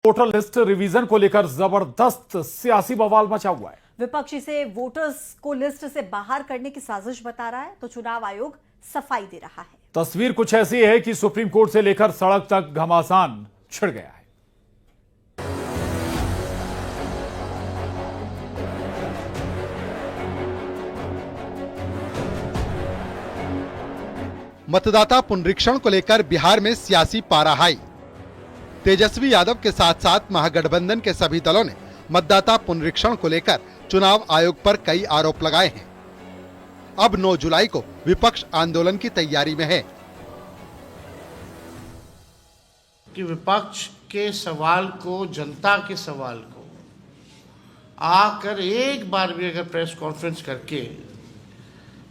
Voter list revision को लेकर जबरदस्त सियासी बवाल मचा हुआ है। विपक्ष इसे वोटर्स को लिस्ट से बाहर करने की साजिश बता रहा है तो चुनाव आयोग सफाई दे रहा है। तस्वीर कुछ ऐसी है कि सुप्रीम कोर्ट से लेकर सड़क तक घमासान छिड़ गया है। मतदाता पुनरीक्षण को लेकर बिहार में सियासी पारा हाई। तेजस्वी यादव के साथ साथ महागठबंधन के सभी दलों ने मतदाता पुनरीक्षण को लेकर चुनाव आयोग पर कई आरोप लगाए हैं। अब 9 जुलाई को विपक्ष आंदोलन की तैयारी में है कि विपक्ष के सवाल को, जनता के सवाल को आकर एक बार भी अगर प्रेस कॉन्फ्रेंस करके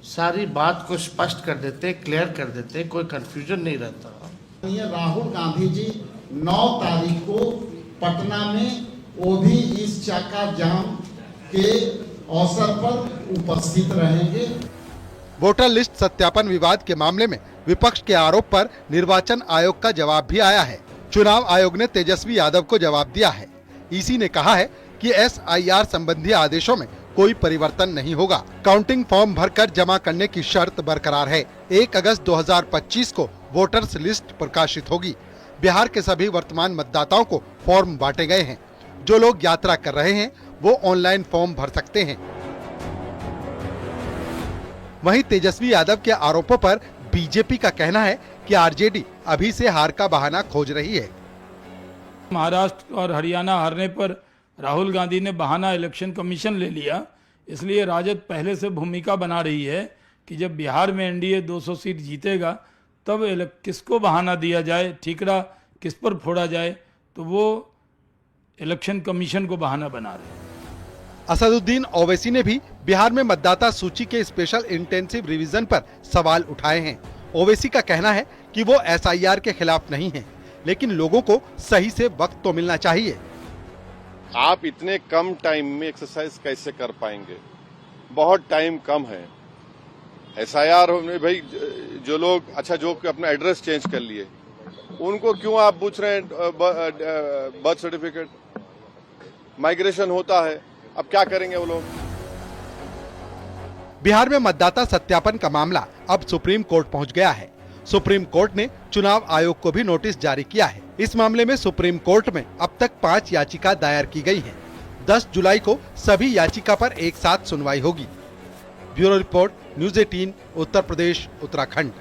सारी बात को स्पष्ट कर देते, क्लियर कर देते, कोई कंफ्यूजन नहीं रहता। ये राहुल गांधी जी 9 तारीख को पटना में वो भी इस चक्का जाम के अवसर पर उपस्थित रहेंगे। वोटर लिस्ट सत्यापन विवाद के मामले में विपक्ष के आरोप पर निर्वाचन आयोग का जवाब भी आया है। चुनाव आयोग ने तेजस्वी यादव को जवाब दिया है। ईसी ने कहा है कि SIR संबंधी आदेशों में कोई परिवर्तन नहीं होगा। काउंटिंग फॉर्म भरकर जमा करने की शर्त बरकरार है। 1 अगस्त 2025 को वोटर्स लिस्ट प्रकाशित होगी। बिहार के सभी वर्तमान मतदाताओं को फॉर्म बांटे गए हैं। जो लोग यात्रा कर रहे हैं वो ऑनलाइन फॉर्म भर सकते हैं। वहीं तेजस्वी यादव के आरोपों पर बीजेपी का कहना है कि आरजेडी अभी से हार का बहाना खोज रही है। महाराष्ट्र और हरियाणा हारने पर राहुल गांधी ने बहाना इलेक्शन कमीशन ले लिया, इसलिए राजद पहले से भूमिका बना रही है कि जब बिहार में एनडीए 200 सीट जीतेगा तब किसको बहाना दिया जाए, ठीकरा किस पर फोड़ा जाए, तो वो इलेक्शन कमीशन को बहाना बना रहे हैं। असदुद्दीन ओवैसी ने भी बिहार में मतदाता सूची के स्पेशल इंटेंसिव रिवीजन पर सवाल उठाए हैं। ओवैसी का कहना है कि वो SIR के खिलाफ नहीं है, लेकिन लोगों को सही से वक्त तो मिलना चाहिए। आप इतने कम टाइम में एक्सरसाइज कैसे कर पाएंगे? बहुत टाइम कम है। SIR में भाई जो लोग जो अपना एड्रेस चेंज कर लिए उनको क्यों आप पूछ रहे हैं बर्थ सर्टिफिकेट? माइग्रेशन होता है, अब क्या करेंगे वो लोग? बिहार में मतदाता सत्यापन का मामला अब सुप्रीम कोर्ट पहुंच गया है। सुप्रीम कोर्ट ने चुनाव आयोग को भी नोटिस जारी किया है। इस मामले में सुप्रीम कोर्ट में अब तक 5 याचिका दायर की गई हैं। 10 जुलाई को सभी याचिका पर एक साथ सुनवाई होगी। Bureau report, news 18, Uttar Pradesh, Uttarakhand.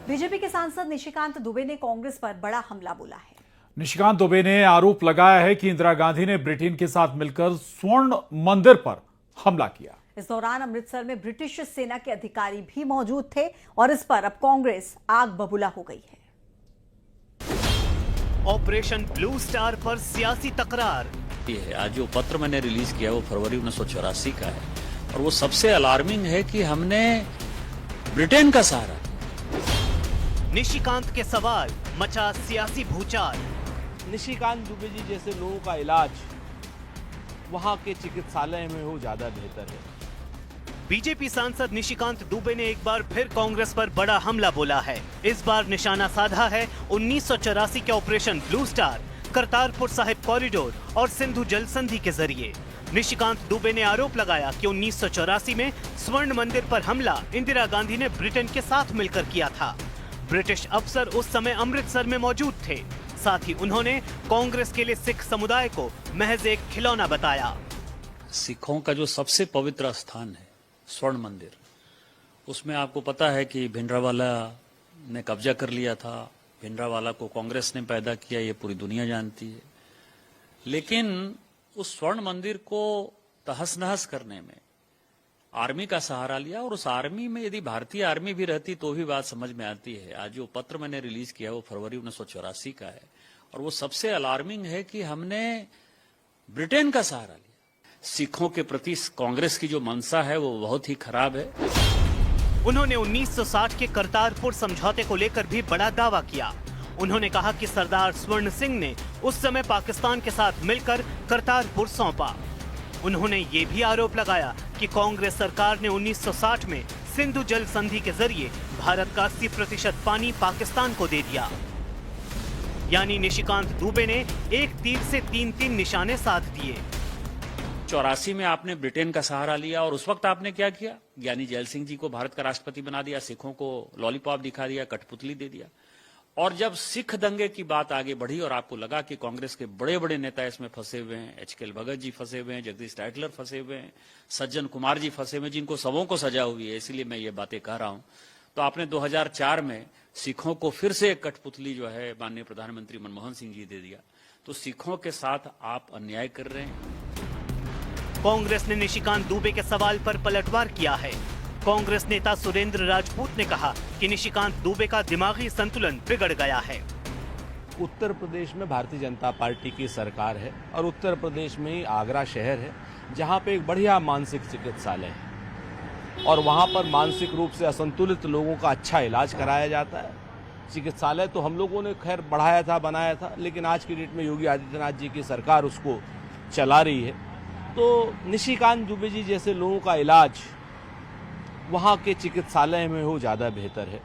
BJP के सांसद निशिकांत दुबे ने कांग्रेस पर बड़ा हमला बोला है। निशिकांत दुबे ने आरोप लगाया है कि इंदिरा गांधी ने ब्रिटेन के साथ मिलकर स्वर्ण मंदिर पर हमला किया। इस दौरान अमृतसर में ब्रिटिश सेना के अधिकारी भी मौजूद थे और इस पर अब कांग्रेस आग बबूला हो गई है। ऑपरेशन ब्लू स्टार पर सियासी तकरार। आज जो पत्र मैंने रिलीज किया वो फरवरी 1984 का है और वो सबसे अलार्मिंग है कि हमने ब्रिटेन का सहारा। निशिकांत के सवाल, मचा सियासी भूचाल। निशिकांत दुबे जी जैसे लोगों का इलाज वहां के चिकित्सालय में हो ज्यादा बेहतर है। बीजेपी सांसद निशिकांत दुबे ने एक बार फिर कांग्रेस पर बड़ा हमला बोला है। इस बार निशाना साधा है 1984 के operation blue star, Kartarpur Sahib corridor और सिंधु जल संधि के जरिए। निशिकांत दुबे ने आरोप लगाया कि 1984 में स्वर्ण मंदिर पर हमला इंदिरा गांधी ने ब्रिटेन के साथ मिलकर किया था। ब्रिटिश अफसर उस समय अमृतसर में मौजूद थे। साथ ही उन्होंने कांग्रेस के लिए सिख समुदाय को महज एक खिलौना बताया। सिखों का जो सबसे पवित्र स्थान है स्वर्ण मंदिर, उसमें आपको पता है कि भिंडरावाला ने कब्जा कर लिया था। भिंडरावाला को कांग्रेस ने पैदा किया, ये पूरी दुनिया जानती है। लेकिन उस स्वर्ण मंदिर को तहस नहस करने में आर्मी का सहारा लिया और उस आर्मी में यदि भारतीय आर्मी भी रहती तो भी बात समझ में आती है। आज जो पत्र मैंने रिलीज किया वो फरवरी 1984 का है और वो सबसे अलार्मिंग है कि हमने ब्रिटेन का सहारा लिया। सिखों के प्रति कांग्रेस की जो मंशा है वो बहुत ही खराब है। उन्होंने 1960 के करतारपुर समझौते को लेकर भी बड़ा दावा किया। उन्होंने कहा कि सरदार स्वर्ण सिंह ने उस समय पाकिस्तान के साथ मिलकर करतारपुर सौंपा। उन्होंने ये भी आरोप लगाया कि कांग्रेस सरकार ने 1960 में सिंधु जल संधि के जरिए भारत का 80% पानी पाकिस्तान को दे दिया। यानी निशिकांत दुबे ने एक तीर से 3-3 निशाने साध दिए। 84 में आपने ब्रिटेन का सहारा लिया और उस वक्त आपने क्या किया? ज्ञानी जैल सिंह जी को भारत का राष्ट्रपति बना दिया, सिखों को लॉलीपॉप दिखा दिया, कठपुतली दे दिया। और जब सिख दंगे की बात आगे बढ़ी और आपको लगा कि कांग्रेस के बड़े बड़े नेता इसमें फंसे हुए हैं, एच.के. भगत जी फंसे हुए हैं, जगदीश टाइटलर फंसे हुए हैं, सज्जन कुमार जी फंसे हुए हैं, जिनको सबों को सजा हुई है, इसलिए मैं ये बातें कह रहा हूं, तो आपने 2004 में सिखों को फिर से एक कठपुतली जो है माननीय प्रधानमंत्री मनमोहन सिंह जी दे दिया। तो सिखों के साथ आप अन्याय कर रहे हैं। कांग्रेस ने निशिकांत दुबे के सवाल पर पलटवार किया है। कांग्रेस नेता सुरेंद्र राजपूत ने कहा कि निशिकांत दुबे का दिमागी संतुलन बिगड़ गया है। उत्तर प्रदेश में भारतीय जनता पार्टी की सरकार है और उत्तर प्रदेश में ही आगरा शहर है जहां पे एक बढ़िया मानसिक चिकित्सालय है और वहां पर मानसिक रूप से असंतुलित लोगों का अच्छा इलाज कराया जाता है। चिकित्सालय तो हम लोगों ने खैर बढ़ाया था, बनाया था, लेकिन आज की डेट में योगी आदित्यनाथ जी की सरकार उसको चला रही है। तो निशिकांत दुबे जी जैसे लोगों का इलाज वहां के चिकित्सालय में हो ज्यादा बेहतर है।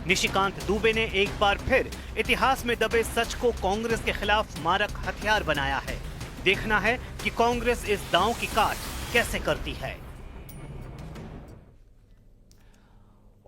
निशिकांत दुबे ने एक बार फिर इतिहास में दबे सच को कांग्रेस के खिलाफ मारक हथियार बनाया है। देखना है कि कांग्रेस इस दांव की काट कैसे करती है।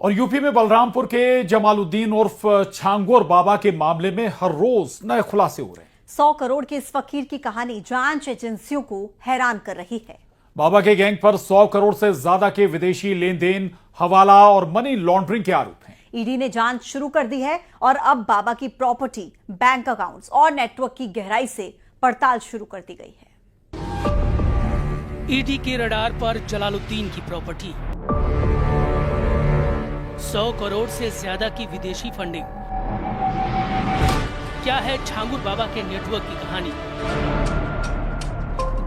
और यूपी में बलरामपुर के जमालुद्दीन उर्फ छांगोर बाबा के मामले में हर रोज नए खुलासे हो रहे हैं। 100 करोड़ के इस फकीर की कहानी जांच एजेंसियों को हैरान कर रही है। बाबा के गैंग पर 100 करोड़ से ज्यादा के विदेशी लेन देन, हवाला और मनी लॉन्ड्रिंग के आरोप हैं। ईडी ने जांच शुरू कर दी है और अब बाबा की प्रॉपर्टी, बैंक अकाउंट्स और नेटवर्क की गहराई से पड़ताल शुरू कर दी गई है। ईडी के रडार पर जलालुद्दीन की प्रॉपर्टी, 100 करोड़ से ज्यादा की विदेशी फंडिंग। क्या है छांगुर बाबा के नेटवर्क की कहानी?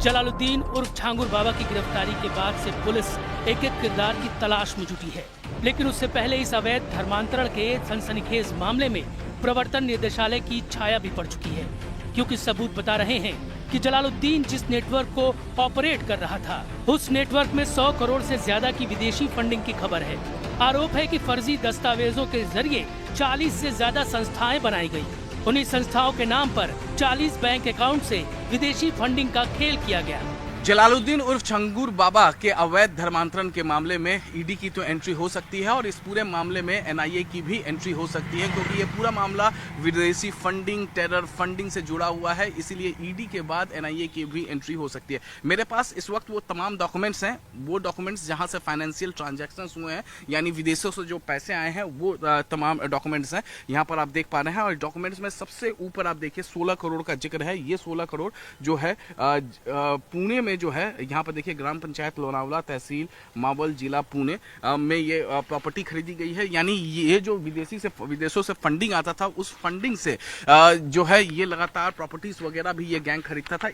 जलालुद्दीन उर्फ छांगुर बाबा की गिरफ्तारी के बाद से पुलिस एक एक किरदार की तलाश में जुटी है, लेकिन उससे पहले इस अवैध धर्मांतरण के सनसनीखेज मामले में प्रवर्तन निदेशालय की छाया भी पड़ चुकी है, क्योंकि सबूत बता रहे हैं कि जलालुद्दीन जिस नेटवर्क को ऑपरेट कर रहा था, उस नेटवर्क में 100 करोड़ से ज्यादा की विदेशी फंडिंग की खबर है। आरोप है कि फर्जी दस्तावेजों के जरिए 40 से ज्यादा संस्थाएं बनाई गई। उन्हीं संस्थाओं के नाम पर 40 बैंक अकाउंट से विदेशी फंडिंग का खेल किया गया। जलालुद्दीन उर्फ छंगूर बाबा के अवैध धर्मांतरण के मामले में ईडी की तो एंट्री हो सकती है और इस पूरे मामले में एनआईए की भी एंट्री हो सकती है, क्योंकि ये पूरा मामला विदेशी फंडिंग, टेरर फंडिंग से जुड़ा हुआ है। इसीलिए ईडी के बाद एनआईए की भी एंट्री हो सकती है। मेरे पास इस वक्त वो तमाम डॉक्यूमेंट्स हैं, वो डॉक्यूमेंट्स जहां से फाइनेंशियल ट्रांजैक्शंस हुए हैं, यानी विदेशों से जो पैसे आए हैं, वो तमाम डॉक्यूमेंट्स हैं। यहाँ पर आप देख पा रहे हैं और डॉक्यूमेंट्स में सबसे ऊपर आप देखिए 16 करोड़ का जिक्र है। ये 16 करोड़ जो है पुणे में जो है, यहाँ पर देखिए ग्राम पंचायत लोनावला, तहसील मावल, जिला पुणे में ये प्रॉपर्टी खरीदी गई है। यानी ये जो विदेशों से फंडिंग आता था, उस फंडिंग से जो है ये लगातार प्रॉपर्टीज वगैरह भी ये गैंग खरीदता था।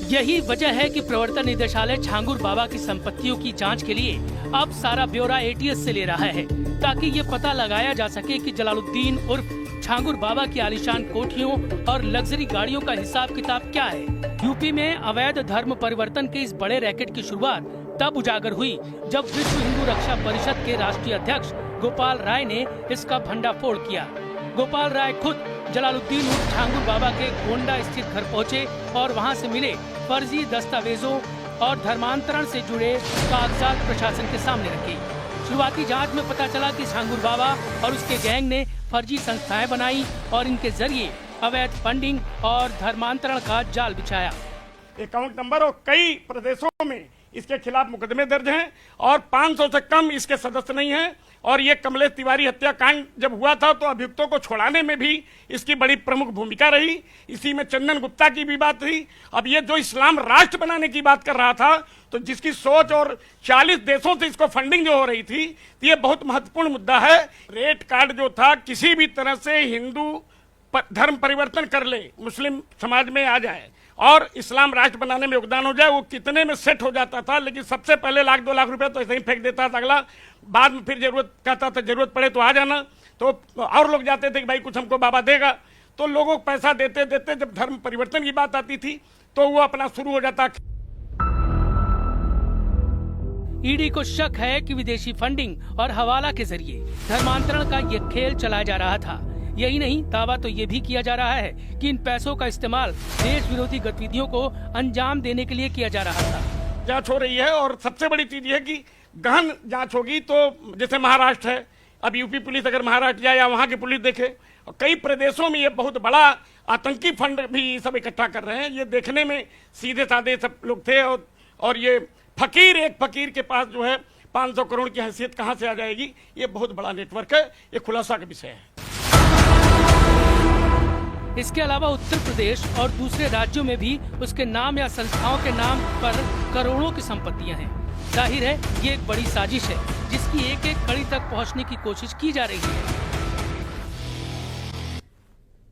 यही वजह है कि प्रवर्तन निदेशालय छांगुर बाबा की संपत्तियों की जांच के लिए अब सारा ब्यौरा एटीएस से ले रहा है, ताकि ये पता लगाया जा सके कि जलालुद्दीन उर्फ छांगुर बाबा की आलीशान कोठियों और लग्जरी गाड़ियों का हिसाब किताब क्या है। यूपी में अवैध धर्म परिवर्तन के इस बड़े रैकेट की शुरुआत तब उजागर हुई जब विश्व हिंदू रक्षा परिषद के राष्ट्रीय अध्यक्ष गोपाल राय ने इसका भंडाफोड़ किया। गोपाल राय खुद जलालुद्दीन उर्फ छांगुर बाबा के गोंडा स्थित घर पहुंचे और वहां से मिले फर्जी दस्तावेजों और धर्मांतरण से जुड़े कागजात प्रशासन के सामने रखे। शुरुआती जांच में पता चला कि छांगुर बाबा और उसके गैंग ने फर्जी संस्थाएं बनाई और इनके जरिए अवैध फंडिंग और धर्मांतरण का जाल बिछाया। अकाउंट नंबर और कई प्रदेशों में इसके खिलाफ मुकदमे दर्ज हैं और 500 से कम इसके सदस्य नहीं हैं। और ये कमलेश तिवारी हत्याकांड जब हुआ था तो अभियुक्तों को छुड़ाने में भी इसकी बड़ी प्रमुख भूमिका रही। इसी में चंदन गुप्ता की भी बात थी। अब ये जो इस्लाम राष्ट्र बनाने की बात कर रहा था, तो जिसकी सोच और 40 देशों से इसको फंडिंग जो हो रही थी, तो ये बहुत महत्वपूर्ण मुद्दा है। रेट कार्ड जो था, किसी भी तरह से हिंदू धर्म परिवर्तन कर ले, मुस्लिम समाज में आ जाए और इस्लाम राष्ट्र बनाने में योगदान हो जाए, वो कितने में सेट हो जाता था। लेकिन सबसे पहले 1-2 लाख रुपए तो ऐसे ही फेंक देता था अगला, बाद में फिर जरूरत कहता था जरूरत पड़े तो आ जाना। तो और लोग जाते थे कि भाई कुछ हमको बाबा देगा, तो लोगों को पैसा देते देते जब धर्म परिवर्तन की बात आती थी तो वो अपना शुरू हो जाता। ईडी को शक है कि विदेशी फंडिंग और हवाला के जरिए धर्मांतरण का ये खेल चलाया जा रहा था। यही नहीं, दावा तो ये भी किया जा रहा है कि इन पैसों का इस्तेमाल देश विरोधी गतिविधियों को अंजाम देने के लिए किया जा रहा था। जांच हो रही है और सबसे बड़ी चीज ये है कि गहन जांच होगी। तो जैसे महाराष्ट्र है, अब यूपी पुलिस अगर महाराष्ट्र जाए या वहां की पुलिस देखे, और कई प्रदेशों में ये बहुत बड़ा आतंकी फंड भी सब इकट्ठा कर रहे हैं। ये देखने में सीधे साधे सब लोग थे और ये एक फकीर के पास जो है 500 करोड़ की हैसियत कहां से आ जाएगी, ये बहुत बड़ा नेटवर्क है। ये खुलासा का विषय है। इसके अलावा उत्तर प्रदेश और दूसरे राज्यों में भी उसके नाम या संस्थाओं के नाम पर करोड़ों की संपत्तियां हैं। जाहिर है ये एक बड़ी साजिश है जिसकी एक एक कड़ी तक पहुंचने की कोशिश की जा रही है।